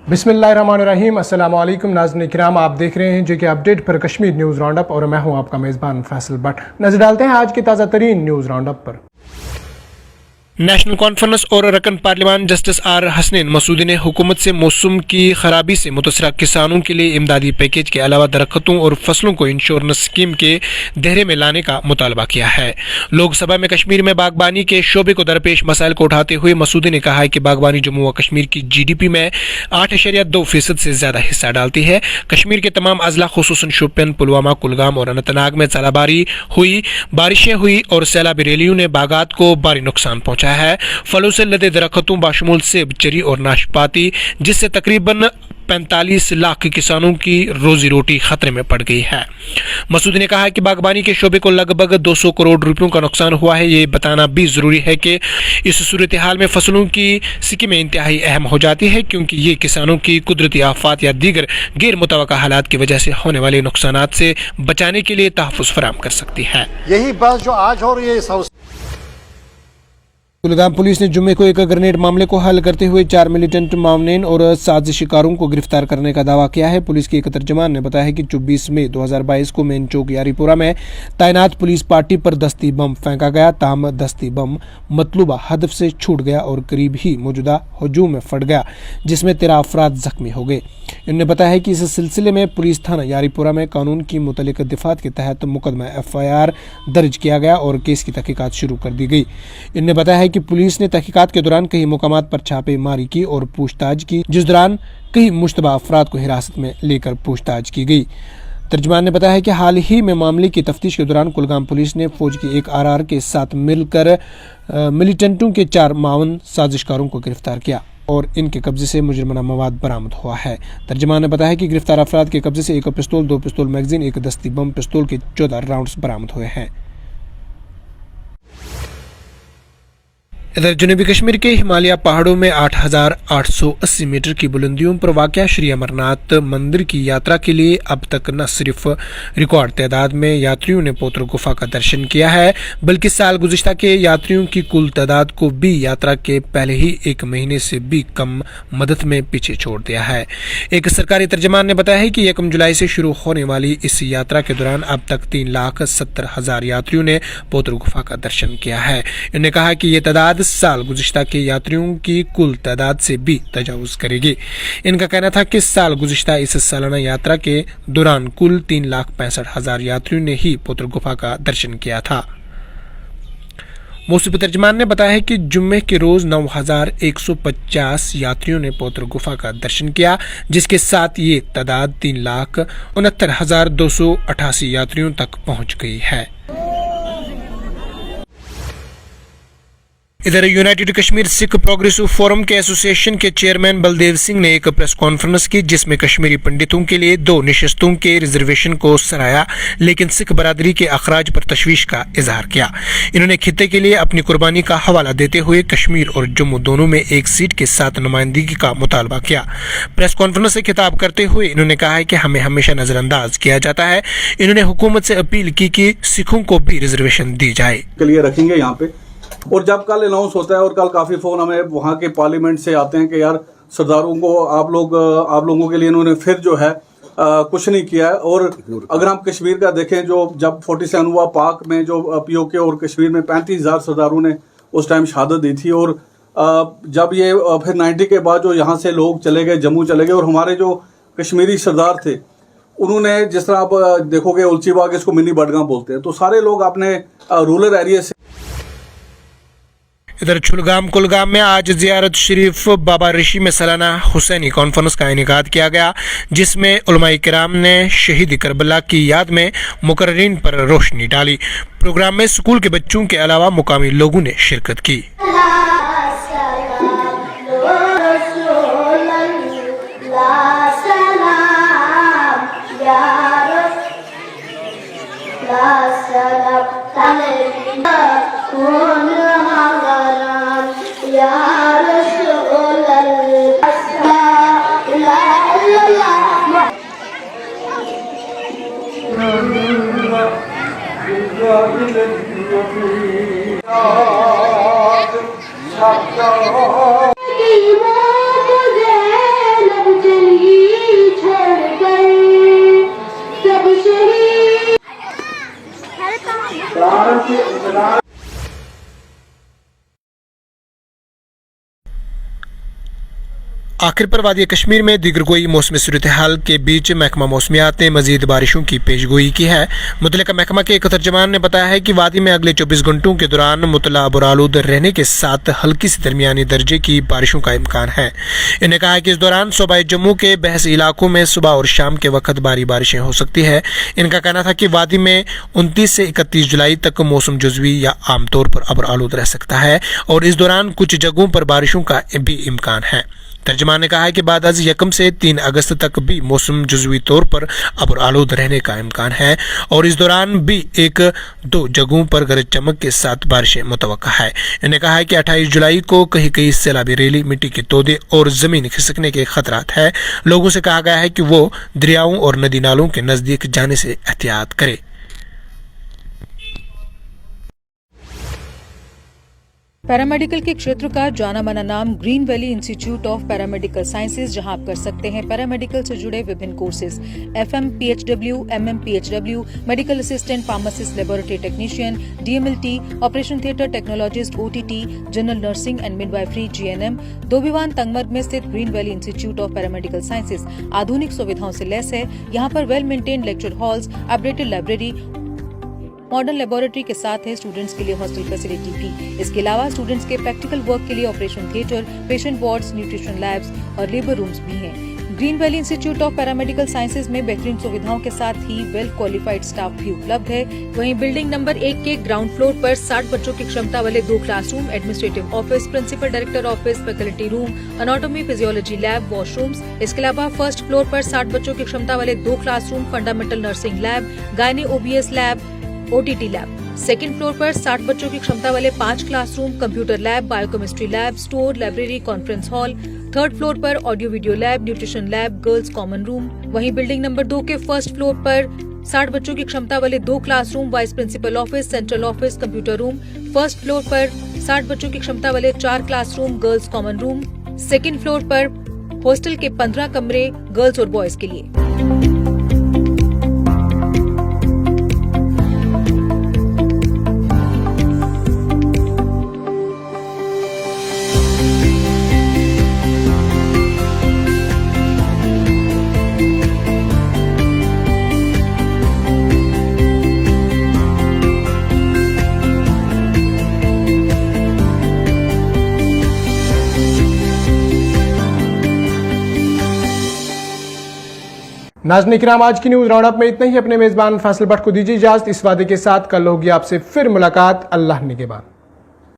बिस्मिल्लाहिर्रहमानिर्रहीम, अस्सलाम वालेकुम नाज़रीन किराम, आप देख रहे हैं जो कि अपडेट पर कश्मीर न्यूज़ राउंड अप और मैं हूं आपका मेज़बान फैसल भट्ट। नजर डालते हैं आज की ताज़ा तरीन न्यूज़ राउंड अप पर। नेशनल कॉन्फ्रेंस और रकन पार्लियामान जस्टिस आर हसनैन मसूदी ने हुकूमत से मौसम की खराबी से मुतसरा किसानों के लिए इमदादी पैकेज के अलावा दरख्तों और फसलों को इंश्योरेंस स्कीम के दायरे में लाने का मुतालबा किया है। लोकसभा में कश्मीर में बागबानी के शोबे को दरपेश मसाइल को उठाते हुए मसूदी ने कहा है कि बागबानी जम्मू व कश्मीर की GDP में 8.2% से ज्यादा हिस्सा डालती है। कश्मीर के तमाम अजला खुसूसन शोपियान, पुलवामा, कुलगाम और अनंतनाग में सालाबारी हुई, बारिशें हुई और सैलाबी रैलियों ने बागात को भारी नुकसान पहुंचा है। फलों से लदे दरख्तों बाशमूल सेब, चेरी और नाशपाती, जिससे तकरीबन 45 लाख किसानों की रोजी रोटी खतरे में पड़ गई है। मसूदी ने कहा कि बागबानी के शोबे को लगभग 200 करोड़ रुपयों का नुकसान हुआ है। ये बताना भी जरूरी है कि इस सूरत हाल में फसलों की स्कीमें इंतहाई अहम हो जाती है, क्योंकि ये किसानों की कुदरती आफात या दीगर गैर मुतवक्का हालात की वजह से होने वाले नुकसानात से बचाने के लिए तहफ़्फ़ुज़ फराहम कर सकती है। यही बस जो आज हो रही है। कुलगाम पुलिस ने जुम्मे को एक ग्रेनेड मामले को हल करते हुए 4 मिलिटेंट मामलेन और साजिशकारों को गिरफ्तार करने का दावा किया है। पुलिस के एक तर्जमान ने बताया कि 24 मई 2022 को मेन चौक यारीपुरा में तैनात पुलिस पार्टी पर दस्ती बम फेंका गया। ताहम दस्ती बम मतलूबा हदफ से छूट गया और करीब ही मौजूदा हजूम में फट गया, जिसमें 13 अफराद जख्मी हो गए। इन्होंने बताया है कि इस सिलसिले में पुलिस थाना यारीपुरा में कानून की मुतल्लिक दिफात के तहत मुकदमा FIR दर्ज किया गया और केस की तहकीकात शुरू कर दी गई। इन्होंने बताया कि पुलिस ने तहकीकात के दौरान कई मुकामात पर छापेमारी की और पूछताछ की, जिस दौरान कई मुश्तबा अफराद को हिरासत में लेकर पूछताछ की गई। तर्जमान ने बताया कि हाल ही में मामले की तफ्तीश के दौरान कुलगाम पुलिस ने फौज की एक RR के साथ मिलकर मिलिटेंटों के 4 मावन साजिशकारों को गिरफ्तार किया और इनके कब्जे से मुजरिमाना मवाद बरामद हुआ है। तर्जमान ने बताया कि गिरफ्तार अफराद के कब्जे से 1 पिस्तौल, 2 पिस्तौल मैगजीन, 1 दस्ती बम पिस्तौल के 14 राउंड्स बरामद हुए हैं। इधर जनूबी कश्मीर के हिमालय पहाड़ों में 8,880 मीटर की बुलंदियों पर वाक़या श्री अमरनाथ मंदिर की यात्रा के लिए अब तक न सिर्फ रिकॉर्ड तादाद में यात्रियों ने पवित्र गुफा का दर्शन किया है, बल्कि साल गुज़िश्ता के यात्रियों की कुल तादाद को भी यात्रा के पहले ही 1 महीने से भी कम मदद में पीछे छोड़ दिया है। एक सरकारी तर्जमान ने बताया है कि 1 जुलाई से शुरू होने वाली इस यात्रा के दौरान अब तक 3,70,000 यात्रियों ने पवित्र गुफा का दर्शन किया है। इन्होंने कहा कि ये तादाद साल गुज़िश्ता के यात्रियों की कुल तादाद से भी तजावुज करेगी। इनका कहना था कि साल गुज़िश्ता इस सालाना यात्रा के दौरान कुल 3,65,000 यात्रियों ने ही पवित्र गुफा का दर्शन किया था। मौसूफी तर्जमान ने बताया है कि जुम्मे के रोज 9,150 यात्रियों ने पवित्र गुफा का दर्शन किया, जिसके साथ ये तादाद 3,69,288 यात्रियों तक पहुंच गई है। इधर United Kashmir Sikh progressive forum के एसोसिएशन के चेयरमैन बलदेव सिंह ने एक प्रेस कॉन्फ्रेंस की, जिसमें कश्मीरी पंडितों के लिए 2 नशिस्तों के रिजर्वेशन को सराहा, लेकिन सिख बरादरी के अखराज पर तशवीश का इजहार किया। इन्होंने खित्ते के लिए अपनी कुर्बानी का हवाला देते हुए कश्मीर और जम्मू दोनों में 1 सीट के साथ नुमाइंदगी का मुतालबा किया। प्रेस कॉन्फ्रेंस से खिताब करते हुए इन्होंने कहा है कि हमें हमेशा नजरअंदाज किया जाता है। इन्होंने हुकूमत से अपील की कि सिखों को भी रिजर्वेशन दी जाए। के लिए रखेंगे यहाँ पे, और जब कल अनाउंस होता है और कल काफी फोन हमें वहाँ के पार्लियामेंट से आते हैं कि यार सरदारों को आप लोगों के लिए इन्होंने फिर जो है कुछ नहीं किया है। और अगर हम कश्मीर का देखें, जो जब 47 हुआ पाक में, जो POK और कश्मीर में 35,000 सरदारों ने उस टाइम शहादत दी थी। और जब ये फिर 90 के बाद जो यहाँ से लोग चले गए, जम्मू चले गए, और हमारे जो कश्मीरी सरदार थे उन्होंने, जिस तरह आप देखोगे उल्चीबाग, इसको मिनी बडगाम बोलते हैं, तो सारे लोग अपने रूरल एरिया से। इधर कुलगाम में आज ज़ियारत शरीफ बाबा ऋषि में सालाना हुसैनी कॉन्फ्रेंस का इनेकाद किया गया, जिसमें उलमाए किराम ने शहीद करबला की याद में मुकर्रिरीन पर रोशनी डाली। प्रोग्राम में स्कूल के बच्चों के अलावा मुकामी लोगों ने शिरकत की। आखिर पर वादी कश्मीर में दीगर कोई मौसमी सूरत हाल के बीच महकमा मौसमियात ने मजीद बारिशों की पेशगोई की है। मुतल्लिका महकमा के एक तर्जमान ने बताया है कि वादी में अगले 24 घंटों के दौरान मुतला बुरालूद रहने के साथ हल्की से दरमियानी दर्जे की बारिशों का इम्कान है। इन्हें कहा है कि इस दौरान सूबाई जम्मू के बहस इलाकों में सुबह और शाम के वक्त भारी बारिशें हो सकती है। इनका कहना था कि वादी में 29 से 31 जुलाई तक मौसम जुज़वी या आमतौर पर अबर आलूद रह सकता है और इस दौरान कुछ जगहों पर बारिशों का भी इम्कान है। तर्जमान ने कहा है कि बाद अज 1 से 3 अगस्त तक भी मौसम जुज़वी तौर पर अबर आलूद रहने का इम्कान है और इस दौरान भी 1-2 जगहों पर गरज चमक के साथ बारिशें मुतवक्का है। इन्होंने कहा है कि 28 जुलाई को कहीं कहीं सैलाबी रेली, मिट्टी के तोदे और जमीन खिसकने के खतरात है। लोगों से कहा गया है कि वो दरियाओं और नदी नालों के नजदीक जाने से एहतियात करें। पैरामेडिकल के क्षेत्र का जाना माना नाम green valley institute of paramedical sciences, जहां आप कर सकते हैं पैरामेडिकल से जुड़े विभिन्न courses, FM, PHW, MM, PHW, medical assistant, pharmacist, laboratory technician, DMLT, operation theatre technologist, OTT, general nursing and midwifery, GNM। Dobiwan Tangmarg में स्थित green valley institute of paramedical sciences आधुनिक सुविधाओं से लैस है। यहाँ पर well maintain lecture halls, updated library, modern laboratory के साथ है स्टूडेंट्स के लिए हॉस्टल फैसिलिटी भी। इसके अलावा स्टूडेंट्स के प्रैक्टिकल वर्क के लिए operation theatre, patient wards, nutrition labs और लेबर रूम्स भी हैं। Green valley institute of paramedical Sciences में बेहतरीन सुविधाओं के साथ ही वेल क्वालिफाइड स्टाफ भी उपलब्ध है। वहीं बिल्डिंग नंबर 1 के ग्राउंड फ्लोर पर 60 बच्चों की क्षमता वाले 2 classroom, administrative office, principal director office, faculty room, anatomy, physiology lab, washrooms. इसके अलावा फर्स्ट फ्लोर पर 60 बच्चों की क्षमता वाले 2 classroom, fundamental nursing lab, gynae OBS lab, OTT lab. Second floor पर 60 बच्चों की क्षमता वाले 5 classroom, computer lab, biochemistry lab, store, library, conference hall. Third floor पर audio video lab, nutrition lab, girls common room. वहीं बिल्डिंग नंबर 2 के first floor पर 60 बच्चों की क्षमता वाले 2 classroom, vice principal office, central office, computer room. First floor पर 60 बच्चों की क्षमता वाले 4 classroom, girls common room. Second floor पर हॉस्टल के 15 कमरे गर्ल्स और बॉयज के लिए। नाज़रीन इकराम, आज की न्यूज राउंडअप में इतना ही। अपने मेजबान फैसल भट्ट को दीजिए इजाजत। इस वादे के साथ कल होगी आपसे फिर मुलाकात। अल्लाह निगहबान।